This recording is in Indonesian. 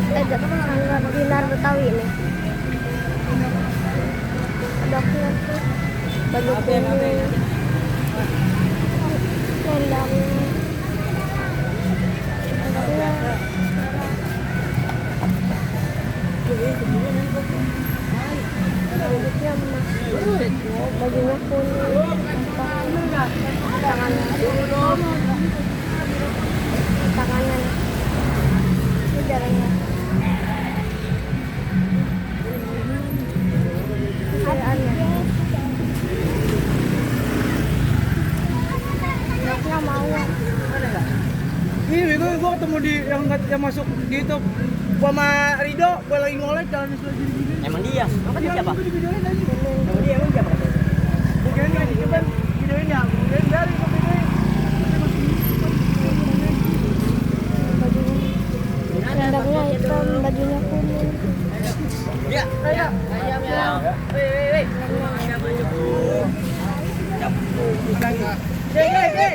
Sanggar Dinar Betawi nih. Ada tuh baju kuning, selendangnya. Rambutnya emas, bajunya kuning, tangannya ini jarangnya. Anaknya mau. Ini gua ketemu di yang masuk gitu. Gua sama Rido, gua lagi ngolek jalan sebelah gini. Emang dia? Apa dia siapa? Di videoin aja. Emang dia siapa? Videoin aja, coba videoin ya. Videoin dari gua videoin. Selendangnya hitam, bajunya kuning. Ya. Ayo. Woi. Siapa? Hey.